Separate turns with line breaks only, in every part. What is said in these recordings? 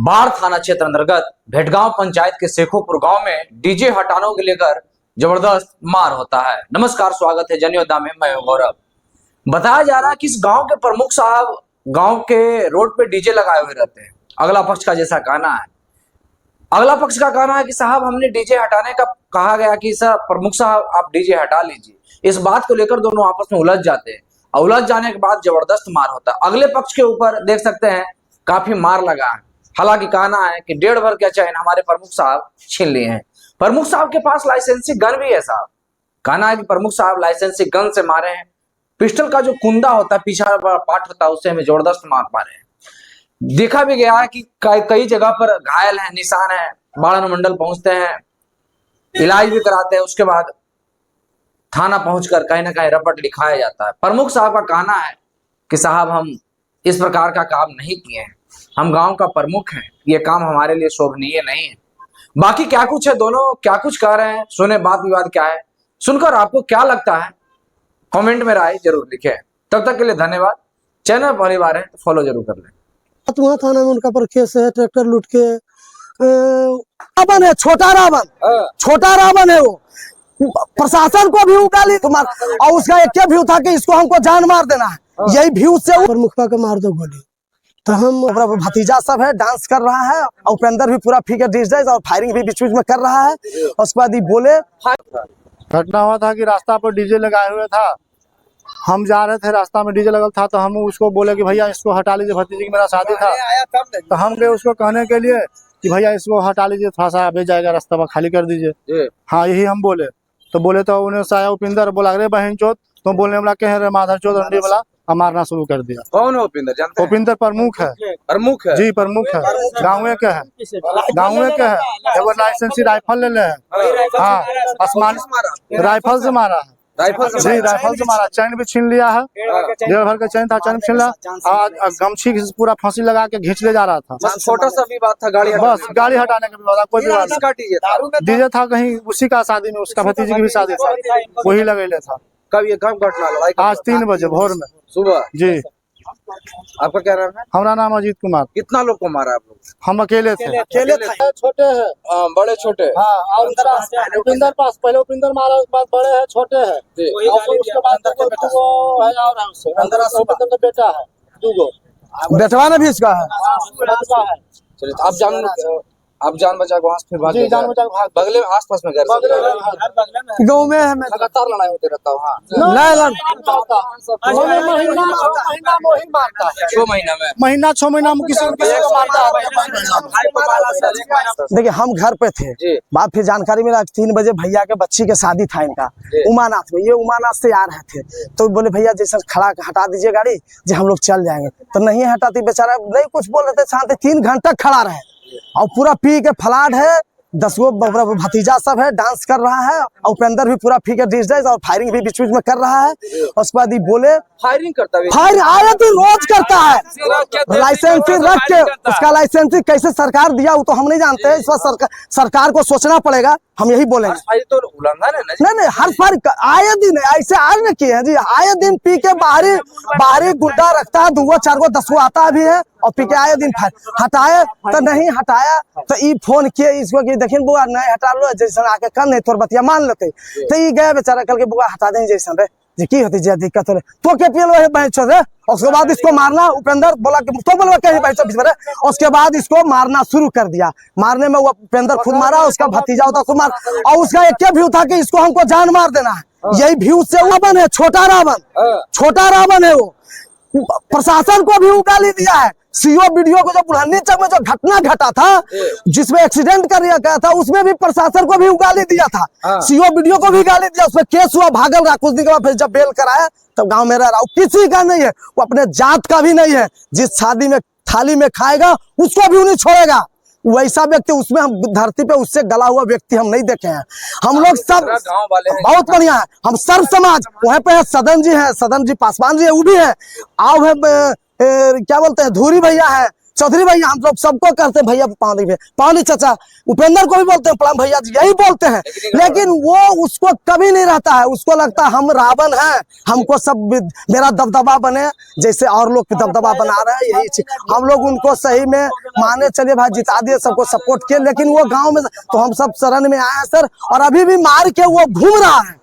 बाढ़ थाना क्षेत्र अंतर्गत भेटगांव पंचायत के शेखोपुर गांव में डीजे हटाने को लेकर जबरदस्त मार होता है। नमस्कार, स्वागत है जनयोद्धा में, मैं गौरव। बताया जा रहा है कि इस गांव के प्रमुख साहब गांव के रोड पे डीजे लगाए हुए रहते हैं। अगला पक्ष का जैसा कहना है, अगला पक्ष का कहना है कि साहब हमने डीजे हटाने का कहा गया कि सर प्रमुख साहब आप डीजे हटा लीजिए। इस बात को लेकर दोनों आपस में उलझ जाते हैं और उलझ जाने के बाद जबरदस्त मार होता है। अगले पक्ष के ऊपर देख सकते हैं काफी मार लगा है। हालांकि कहना है कि 1.5 भर का चैन हमारे प्रमुख साहब छीन लिए हैं। प्रमुख साहब के पास लाइसेंसी गन भी है साहब। कहना है कि प्रमुख साहब लाइसेंसी गन से मारे हैं। पिस्टल का जो कुंदा होता है, पीछा पार्ट होता है, उससे हमें जबरदस्त मार मारे हैं। देखा भी गया है कि कई जगह पर घायल है, निशान है। बाढ़ अनुमंडल पहुंचते हैं, इलाज भी कराते हैं, उसके बाद थाना पहुंचकर कहीं ना कहीं रपट लिखाया जाता है। प्रमुख साहब का कहना है कि साहब हम इस प्रकार का काम नहीं किए हैं, हम गांव का प्रमुख हैं, ये काम हमारे लिए शोभनीय नहीं है। बाकी क्या कुछ है, दोनों क्या कुछ कह रहे हैं, सुने बात विवाद क्या है, सुनकर आपको क्या लगता है कमेंट में राय जरूर लिखें। तब तक के लिए धन्यवाद। चैनल पहली बार है तो फॉलो जरूर कर लें।
वहाँ थाना में उनका पर केस है, ट्रैक्टर लूट के रावण है, छोटा रावण है वो। प्रशासन को भी उगाली और उसका एक क्या व्यू था कि इसको हमको जान मार देना है, यही व्यू से प्रमुखा के मार दो गोली। तो हम भतीजा सब है, डांस कर रहा है और उपेंद्र भी पूरा फीके डिजाइन और फायरिंग भी बीच बीच में कर रहा है। उसके बाद ये बोले
घटना हुआ था कि रास्ता पर डीजे लगाए हुए था, हम जा रहे थे, रास्ता में डीजे लगा था तो हम उसको बोले कि भैया इसको हटा लीजिए, भतीजे की मेरा शादी था। तो हम गए उसको कहने के लिए कि भैया इसको हटा लीजिए, थोड़ा सा आगे जाएगा, रास्ता पर खाली कर दीजिए। हाँ यही हम बोले। तो बोले तो उन्हें साया उपिंदर बोला अरे बहन चोत, तो बोलने वाला कह रहे माधर चोत अंडी वाला, मारना शुरू कर दिया।
कौन है उपिंदर, जानते हैं?
उपिंदर प्रमुख है।
प्रमुख है
जी, प्रमुख है, गाँव के है, गाँव के है। एगो लाइसेंसी राइफल ले ले है। हाँ, आसमानी राइफल से मारा है, जी राइफल से मारा। चैन भी छीन लिया है, 1.5 भर का चैन था, चैन छीन लिया। गमछी पूरा फांसी लगा के घींच ले जा रहा था।
छोटा सा भी बात था, गाड़ी
बस गाड़ी हटाने का विवाद, कोई विवाद। डीजे था कहीं उसी का शादी में, उसका भतीजी की भी शादी था, वही लगेले था।
कब ये कब घटना लड़ाई?
आज 3 बजे भोर में
सुबह।
जी।
आपका क्या नाम है?
हमारा नाम अजीत कुमार।
कितना लोग को मारा आप लोग?
हम अकेले थे।
छोटे हैं, बड़े छोटे।
हाँ, और उपिंदर पास पहले उपिंदर मारा, उसके बाद बड़े है, छोटे है, उसके बाद उपिंदर का बेटा है, 2
बेटवा ने भी इसका है।
चलिए आप जान बचा के वहाँ से फिर भाग गए?
जान बचा के भाग,
बगले में आसपास में घर
गाँव में है।
लगातार लड़ाई होते रहता हूँ। हाँ, 6 महीना में किसी को मारता है।
देखिए हम घर पे थे, बात फिर जानकारी मिला 3 बजे भैया के बच्ची के शादी था इनका उमानाथ में। ये उमानाथ से आ रहे थे तो बोले भैया जैसे खड़ा हटा दीजिए गाड़ी, जो हम लोग चल जाएंगे। तो नहीं हटाती, बेचारा नहीं कुछ बोल रहे थे, शांति 3 घंटा खड़ा रहे और पूरा पी के फलाट है। 10 गो भतीजा सब है, डांस कर रहा है और उपेंद्र भी पूरा फीके डिजाइन और फायरिंग भी बीच बीच में कर रहा है। उसके बाद ये बोले
फायरिंग करता है,
फायर आया तो रोज करता है, लाइसेंसी रख के। उसका लाइसेंसी कैसे सरकार दिया वो तो हम नहीं जानते हैं, इस पर सरकार को सोचना पड़ेगा। हम यही बोलेंगे।
तो उल्लंघन है ना?
नहीं, हर फायर आए दिन ऐसे आज न किए हैं जी, आए दिन पी के बाहरी गुड्डा रखता है, 2 4 10 आता भी है और पी के आए दिन फायर हटाए तो नहीं हटाया। तो ई फोन किए इसको कि देखिए बुआ नहीं हटा लो, जैसे आके कर नहीं तोर बतिया मान लेते। तो ये गए बेचारा, कल के बुआ हटा देंगे जैसे रे जी की होती जी दिक्कत हो रही तो के पियल है बहन चोद है। उसके बाद इसको मारना, उपेंद्र बोला कि तो बोलवा कहीं बहन चोद। उसके बाद इसको मारना शुरू कर दिया। मारने में वो उपेंद्र खुद मारा, उसका भतीजा होता खुद मार, और उसका एक क्या व्यू था कि इसको हमको जान मार देना है, यही व्यू से रावण है, छोटा रावण है वो। प्रशासन को भी उगाली दिया है। सीओ वीडियो को जो बुढ़ानी चक में जो घटना घटा था, जिसमें एक्सीडेंट कर गया था, उसमें भी प्रशासन को भी उगाली दिया था। सीओ वीडियो को भी गाली दिया, उसमें केस हुआ, भागल रहा। कुछ दिन के बाद फिर जब बेल कराया तब गांव में रह रहा। किसी का नहीं है, वो अपने जात का भी नहीं है। जिस शादी में थाली में खाएगा उसको भी नहीं छोड़ेगा। वैसा व्यक्ति उसमें हम धरती पे उससे गला हुआ व्यक्ति हम नहीं देखे हैं। हम लोग सब
गांव वाले हैं,
बहुत बढ़िया है। हम सर्व समाज वहाँ पे है, सदन जी पासवान जी है, वो भी है। आओ है क्या बोलते हैं, धूरी भैया है, चौधरी भैया हम लोग सबको करते हैं भैया पावनी चाचा, उपेंद्र को भी बोलते हैं प्रणाम भैया जी, यही बोलते हैं। लेकिन वो उसको कभी नहीं रहता है, उसको लगता है हम रावण हैं, हमको सब मेरा दबदबा बने, जैसे और लोग दबदबा बना रहे हैं। यही चीज हम लोग उनको सही में माने चलिए भाई, जिता दिए, सबको सपोर्ट किए, लेकिन वो गाँव में तो हम सब शरण में आए हैं सर, और अभी भी मार के वो घूम रहा है,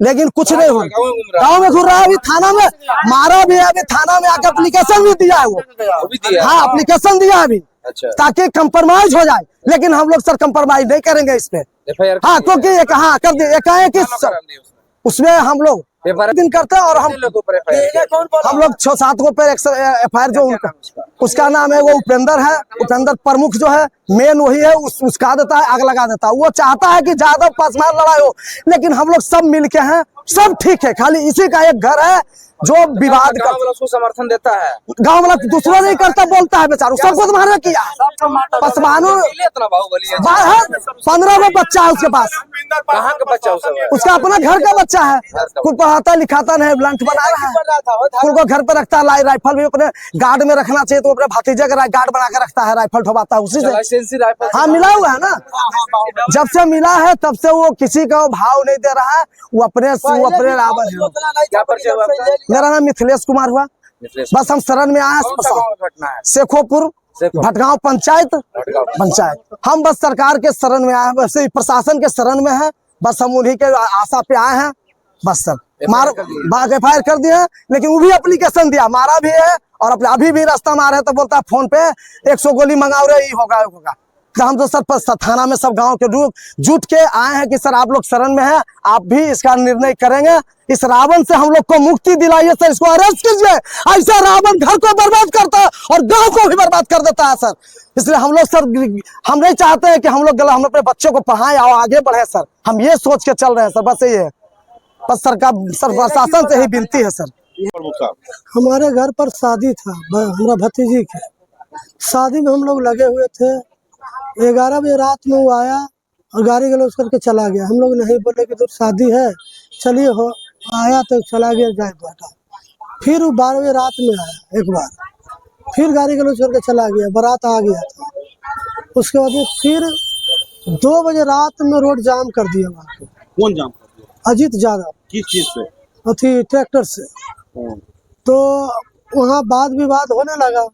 लेकिन कुछ नहीं हुआ। गाँव में घूम रहा है, अभी थाना में मारा भी है, अभी थाना में आकर एप्लीकेशन भी दिया है वो, हाँ एप्लीकेशन दिया है अभी, ताकि कंप्रोमाइज हो जाए, लेकिन हम लोग सर कंप्रोमाइज नहीं करेंगे इस पे। हाँ क्योंकि हाँ कर दिए कि उसमें हम लोग दिन करते हैं, और हम लोग 6-7 को पे FIR जो उसका नाम है वो उपेंद्र है, उपेंद्र प्रमुख जो है मेन वही है, उसका देता है, आग लगा देता है। वो चाहता है कि जादव पासवान लड़ाई हो, लेकिन हम लोग सब मिलके हैं, सब ठीक है, खाली इसी का एक घर है जो विवाद का
उसको समर्थन देता है,
गाँव वाला दूसरा नहीं करता, बोलता है बेचारा, सबको तुम्हारा किया पासवानों 15 में बच्चा है उसके पास,
कहाँ का बच्चा
उसका अपना घर का बच्चा है, कुछ पढ़ाता लिखाता नहीं, ब्लंट बना रहा है, उनको घर पे रखता है, राइफल भी अपने गार्ड में रखना चाहिए, तो अपने भतीजे का गार्ड बना के रखता है, राइफल ठोबाता है उसी से। हाँ मिला हुआ है ना, जब से मिला है तब से वो किसी का भाव नहीं दे रहा है, वो अपने रावण है। मेरा नाम मिथिलेश कुमार हुआ, बस हम शरण में आए हैं, शेखोपुर भटगांव पंचायत, हम बस सरकार के शरण में आए हैं, वैसे प्रशासन के शरण में है, बस हम उन्हीं के आशा पे आए हैं, बस सर मार FIR कर दिए, लेकिन वो भी एप्लीकेशन दिया, मारा भी है, और अभी भी रास्ता में आ रहे तो बोलता है फोन पे 100 गोली मंगाओ रे, होगा। तो हम तो सर थाना में सब गांव के लोग जुट के आए हैं कि सर आप लोग शरण में हैं, आप भी इसका निर्णय करेंगे, इस रावण से हम लोग को मुक्ति दिलाइए सर, इसको अरेस्ट कीजिए। ऐसा रावण घर को बर्बाद करता है और गांव को भी बर्बाद कर देता है सर, इसलिए हम लोग सर हम नहीं चाहते हैं कि हम लोग हम अपने बच्चों को पढ़ाएं और आगे बढ़े सर, हम ये सोच के चल रहे हैं सर, बस यही है, बस सरकार प्रशासन से ही विनती है सर।
हमारे घर पर शादी था, हमारा भतीजी के शादी में हम लोग लगे हुए थे, 11 बजे रात में वो आया और गाड़ी गलौज करके चला गया। हम लोग नहीं बोले कि तो शादी है, चलिए हो, आया तो चला गया, जाए बेटा। फिर वो 12 बजे रात में आया एक बार, फिर गाड़ी गलौज करके चला गया, बारात आ गया था। उसके बाद में फिर 2 बजे रात में रोड जाम कर दिया वहाँ पे।
कौन जाम कर दिया?
अजीत यादव।
किस चीज से?
अथी ट्रैक्टर से। तो वहाँ वाद विवाद होने लगा,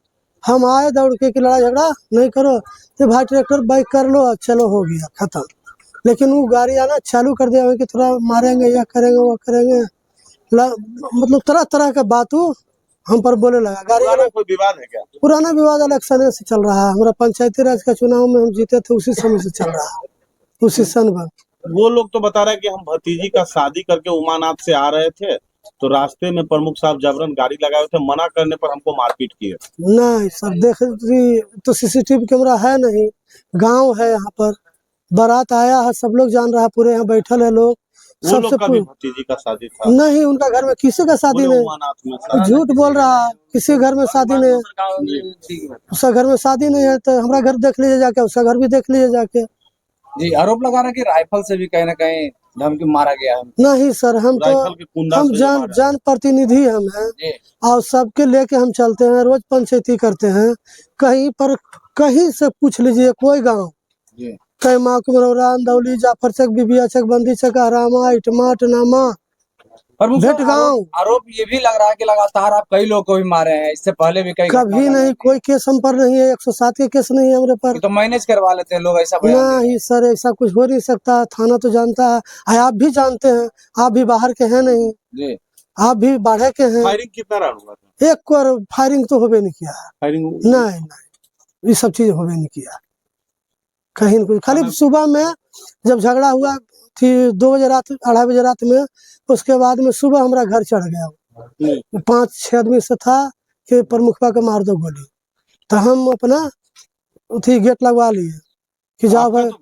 हम आए दौड़ के कि लड़ाई झगड़ा नहीं करो, तो भाई ट्रैक्टर बाइक कर लो, चलो हो गया खत्म। लेकिन वो गाड़ी आना चालू कर दिया कि थोड़ा मारेंगे या करेंगे वो करेंगे, मतलब तरह तरह का बात हम पर बोले लगा। गाड़ी
कोई विवाद है क्या?
पुराना विवाद इलेक्शन से चल रहा है, हमारा पंचायती राज का चुनाव में हम जीते थे, उसी समय से चल रहा है, उसी सन में।
वो लोग तो बता रहे हैं कि हम भतीजी का शादी करके उमानाथ से आ रहे थे, तो रास्ते में प्रमुख साहब जबरन गाड़ी लगाए थे, मना करने पर हमको मारपीट किए।
नहीं सर, देख तो CCTV कैमरा है नहीं, गांव है यहाँ पर, बारात आया है, सब लोग जान रहा है, पूरे यहाँ बैठल है लोग, सबसे
भतीजी का शादी था।
नहीं, उनका घर में किसी का शादी नहीं, झूठ बोल रहा है, किसी घर में शादी नहीं है, उसका घर में शादी नहीं है, तो हमारा घर देख लीजिए जाके, उसका घर भी देख लीजिए जाके।
जी आरोप लगा रहे कि राइफल से भी कहीं ना कहीं धमकी मारा गया है।
नहीं सर, हम जान प्रतिनिधि हम हैं, और सबके लेके हम चलते हैं, रोज पंचायती करते हैं, कहीं से पूछ लीजिए, कोई गाँव, कैमा कुमरौरा, अंदौली, जाफरचक, बिबियाचक, बंदीचक, हरामा, इटमा, टनामा, भेटगांव।
आरोप ये भी लग रहा है कि लगातार आप कई लोग को भी मारे हैं, इससे पहले भी
कभी नहीं, कोई केस हम पर नहीं है, 107 के केस नहीं है हमारे पर,
तो मैनेज करवा लेते हैं लोग, ऐसा
नहीं सर, ऐसा कुछ हो नहीं सकता, थाना तो जानता है, आप भी जानते हैं, आप भी बाहर के हैं नहीं
जी,
आप भी बाढ़े के हैं।
फायरिंग कितना राउंड हुआ था?
एक को फायरिंग तो होबे नहीं किया,
फायरिंग
नहीं, ये सब चीज होबे नहीं किया कहीं न, खाली सुबह में जब झगड़ा हुआ थी 2 बजे रात, 2:30 बजे रात में, उसके बाद में सुबह हमारा घर चढ़ गया, 5-6 आदमी से था कि प्रमुखवा को मार दो गोली, तो हम अपना उठी गेट लगवा लिए कि जाओ भाई।
तो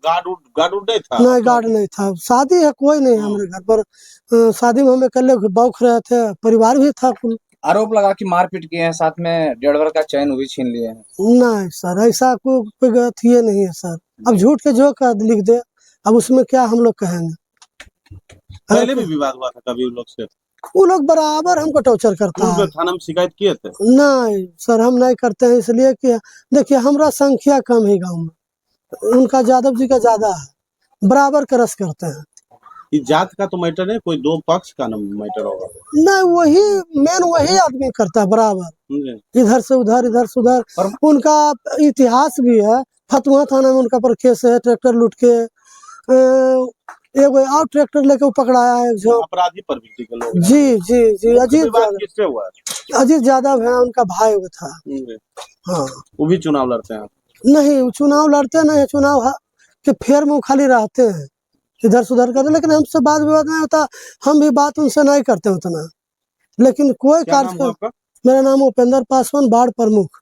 गार्ड नहीं था?
नहीं, गार्ड नहीं था, शादी है, कोई नहीं है हमारे घर पर, शादी में हम अकेले बौख रहे थे, परिवार भी था कुल।
आरोप लगा कि मारपीट किए हैं, साथ में डेढ़ का चैन भी छीन लिए हैं।
नहीं सर, ऐसा कोई गलत ये नहीं है सर, अब झूठ के जो कर लिख दे, अब उसमें क्या हम लोग कहेंगे।
पहले भी विवाद हुआ था कभी उन लोग से?
वो लोग बराबर हमको टॉर्चर करता है।
थाना में शिकायत किए थे?
नहीं सर, हम नहीं करते हैं, इसलिए कि देखिए हमारा संख्या कम है गांव में, उनका यादव जी का ज्यादा है, बराबर का रस करते हैं।
इस जात का तो मैटर है, कोई दो पक्ष का नाम मैटर होगा।
नहीं, वही मेन वही आदमी करता है बराबर,
समझे?
इधर से उधर इधर से उधर।
और
उनका इतिहास भी है, फतुहा थाना में उनका पर केस है, ट्रैक्टर लूट के एक और ट्रैक्टर लेके वो पकड़ाया है जो
अपराधी प्रवृत्ति के लोग हैं।
जी जी जी। अजीत
विवाद किससे हुआ है?
अजीत यादव है, उनका भाई वो था।
समझे?
हाँ,
वो भी चुनाव लड़ते हैं?
नहीं वो चुनाव लड़ते नहीं, चुनाव के फेर में वो खाली रहते हैं, इधर से उधर करते, लेकिन हमसे बात विवाद नहीं होता, हम भी बात उनसे नहीं करते उतना। लेकिन कोई
क्या नाम हुआ
कार्य,
आपका?
मेरा नाम उपेंद्र पासवान, वार्ड प्रमुख।